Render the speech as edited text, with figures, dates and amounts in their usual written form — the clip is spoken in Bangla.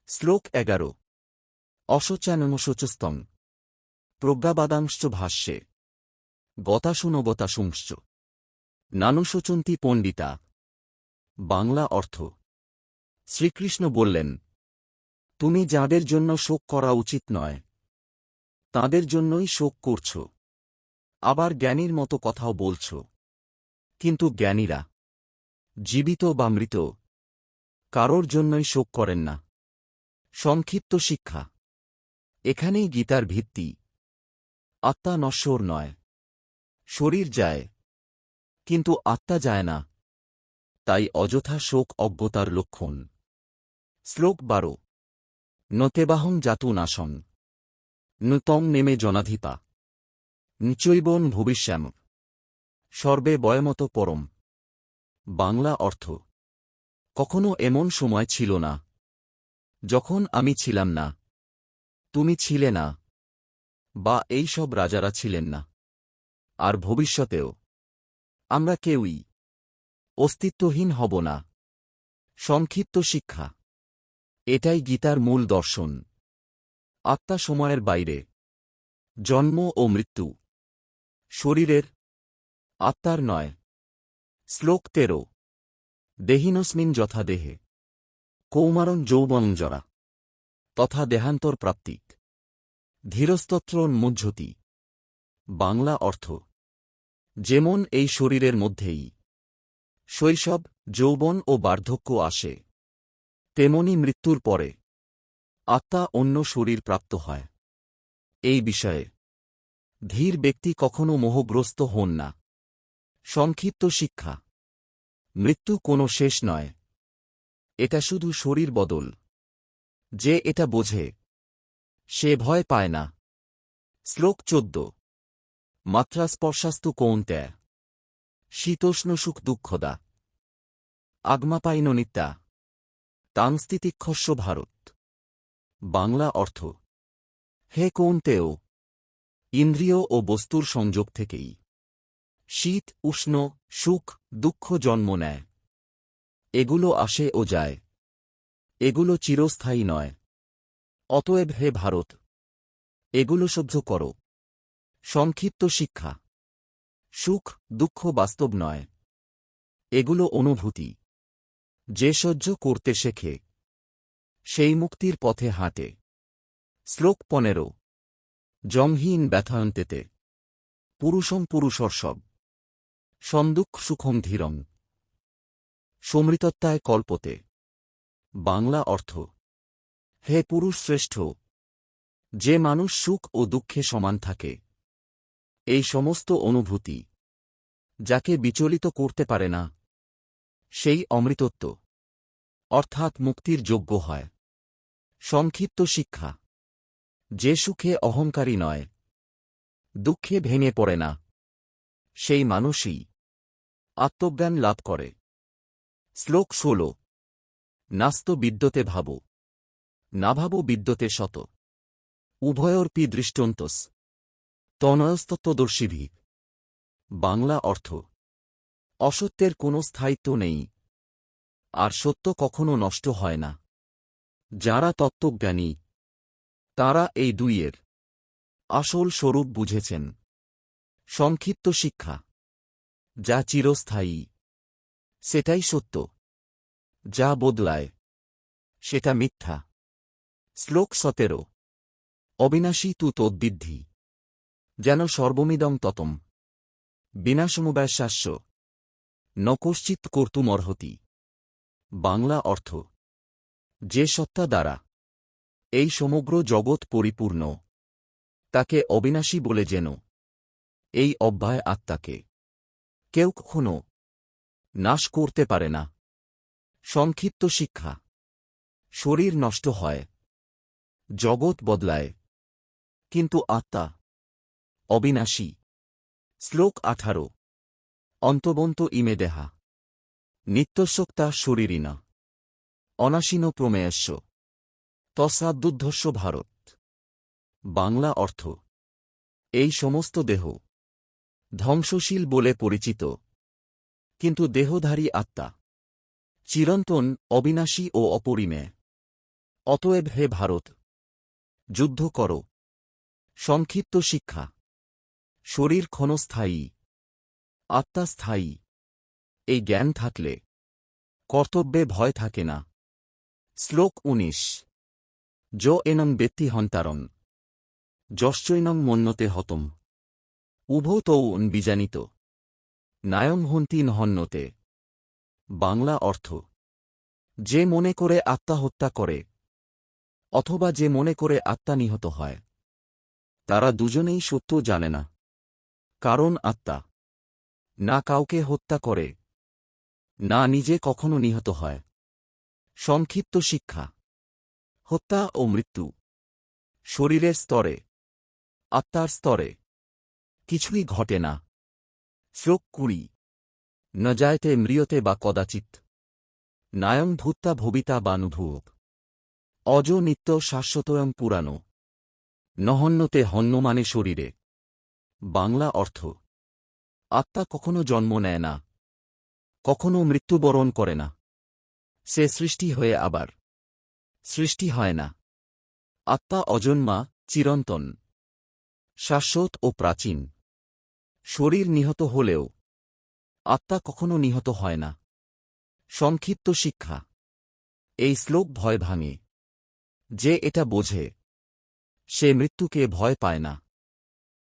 শ্লোক 11 অশোচানমশোচস্তং প্রজ্ঞাবাদাংশ্চ ভাষ্যে গতাশুনগতাশুংশ্চ নানুশোচন্তি পণ্ডিতা। বাংলা অর্থ। শ্রীকৃষ্ণ বললেন, তুমি যাঁদের জন্য শোক করা উচিত নয় তাঁদের জন্যই শোক করছ, আবার জ্ঞানীর মতো কথাও বলছ। কিন্তু জ্ঞানীরা জীবিত বা মৃত কারোর জন্যই শোক করেন না। সংক্ষিপ্ত শিক্ষা। এখানেই গীতার ভিত্তি। আত্মা নশ্বর নয়। শরীর যায়, কিন্তু আত্মা যায় না। তাই অযথা শোক অজ্ঞতার লক্ষণ। শ্লোক 12 নতেবাহং জাতু নাশং নতং নেমে জনাধিপা নিচৈবন ভবিষ্যাম সর্বে বয়মত পরম। বাংলা অর্থ। কখনো এমন সময় ছিল না যখন আমি ছিলাম না, তুমি ছিলে না, বা এই সব রাজারা ছিলেন না, আর ভবিষ্যতেও আমরা কেউই অস্তিত্বহীন হব না। সংক্ষিপ্ত শিক্ষা। এটাই গীতার মূল দর্শন। আত্মা সময়ের বাইরে। জন্ম ও মৃত্যু শরীরের, আত্মার নয়। শ্লোক 13 দেহিনস্মিন যথা দেহে কৌমারং যৌবনং জরা তথা দেহান্তর প্রাপ্তিক ধীরস্তত্রোন্মুহ্যতি। বাংলা অর্থ। যেমন এই শরীরের মধ্যেই শৈশব, যৌবন ও বার্ধক্য আসে, তেমনি মৃত্যুর পরে আত্মা অন্য শরীর প্রাপ্ত হয়। এই বিষয়ে ধীর ব্যক্তি কখনো মোহগ্রস্ত হন না। সংক্ষিপ্ত শিক্ষা। মৃত্যু কোনো শেষ নয়, এটা শুধু শরীর বদল। যে এটা বোঝে সে ভয় পায় না। শ্লোক 14 মাত্রা স্পর্শাস্তু কৌন্তেয় শীতোষ্ণ সুখ দুঃখদা আগমাপাইন নিত্যা তাংস্তিতিক্ষস্য ভারত। বাংলা অর্থ। হে কৌন্তেয়, ইন্দ্রিয় ও বস্তুর সংযোগ থেকেই শীত, উষ্ণ, সুখ, দুঃখ জন্ম নেয়। এগুলো আসে ও যায়, এগুলো চিরস্থায়ী নয়। অতএব হে ভারত, এগুলো সহ্য করো। সংক্ষিপ্ত শিক্ষা। সুখ, দুঃখ বাস্তব নয়, এগুলো অনুভূতি। যে সহ্য করতে শেখে সেই মুক্তির পথে হাঁটে। শ্লোক 15 জংহীন ব্যথায়ন্তেতে পুরুষং পুরুষর্ষব সন্দুঃখ সুখং ধীরং সমৃতত্বায় কল্পতে। বাংলা অর্থ। হে পুরুষ শ্রেষ্ঠ, যে মানুষ সুখ ও দুঃখে সমান থাকে, এই সমস্ত অনুভূতি যাকে বিচলিত করতে পারে না, সেই অমৃতত্ব অর্থাৎ মুক্তির যোগ্য হয়। সংক্ষিপ্ত শিক্ষা। যে সুখে অহংকারী নয়, দুঃখে ভেঙে পড়ে না, সেই মানুষই আত্মজ্ঞান লাভ করে। শ্লোক 16 নাস্ত বিদ্যতে ভাবো না ভাবো বিদ্যতে শত উভয়োরপি দৃষ্টন্তস তনয়স্তত্ত্বদর্শিভি। বাংলা অর্থ। অসত্যের কোনো স্থায়িত্ব নেই, আর সত্য কখনো নষ্ট হয় না। যারা তত্ত্বজ্ঞানী তারা এই দুইয়ের আসল স্বরূপ বুঝেছেন। সংক্ষিপ্ত শিক্ষা। যা চিরস্থায়ী সেটাই সত্য, যা বদলায় সেটা মিথ্যা। শ্লোক 17 অবিনাশী তু তদ্বিদ্ধি যেন সর্বমিদং ততম বিনাশমুবাস্যাস্য ন কশ্চিৎ কর্তুমর্হতি। বাংলা অর্থ। যে সত্তা দ্বারা এই সমগ্র জগৎ পরিপূর্ণ তাকে অবিনাশী বলে যেন এই অব্যয় আত্মাকে কেউ কখনো নাশ করতে পারে না। সংক্ষিপ্ত শিক্ষা। শরীর নষ্ট হয়, জগৎ বদলায়, কিন্তু আত্মা অবিনাশী। শ্লোক 18 অন্তবন্ত ইমে দেহা নিত্যশোক্তা শরীরিনা অনাশীন প্রমেয়স্য তস্মাদুদ্ধস্য ভারত। বাংলা অর্থ। এই সমস্ত দেহ ধ্বংসশীল বলে পরিচিত, কিন্তু দেহধারী আত্মা চিরন্তন, অবিনাশী ও অপরিমেয়। অতএব হে ভারত, যুদ্ধ কর। সংক্ষিপ্ত শিক্ষা। শরীর ক্ষণস্থায়ী, আত্মা স্থায়ী। এই জ্ঞান থাকলে কর্তব্যে ভয় থাকে না। শ্লোক ১৯। যো এনং বেত্তি হন্তারং, যশ্চৈনং মন্যতে হতম, উভৌ তৌ বিজানিত, নায়ং হন্তি নহন্যতে। বাংলা অর্থ: যে মনে করে আত্মা হত্যা করে অথবা যে মনে করে আত্মা নিহত হয়, তারা দুজনেই সত্য জানে না। কারণ আত্মা না কাউকে হত্যা করে, না নিজে কখনো নিহত হয়। সংক্ষিপ্ত শিক্ষা। হত্যা ও মৃত্যু শরীরের স্তরে, আত্মার স্তরে কিছুই ঘটে না। শ্লোক ২০। ন জায়তে ম্রিয়তে বা কদাচিৎ, নায়ং ভূত্বা ভবিতা বানুভূব, অজ নিত্য শাশ্বতয়ং পুরানো, নহন্যতে হন্য মানে শরীরে। বাংলা অর্থ: আত্মা কখনো জন্ম নেয় না, কখনো মৃত্যুবরণ করে না। সে সৃষ্টি হয়ে আবার সৃষ্টি হয় না। আত্মা অজন্মা, চিরন্তন, শাশ্বত ও প্রাচীন। শরীর নিহত হলেও আত্মা কখনো নিহত হয় না। সংক্ষিপ্ত শিক্ষা। এই শ্লোক ভয় ভাঙে। যে এটা বোঝে সে মৃত্যুকে ভয় পায় না।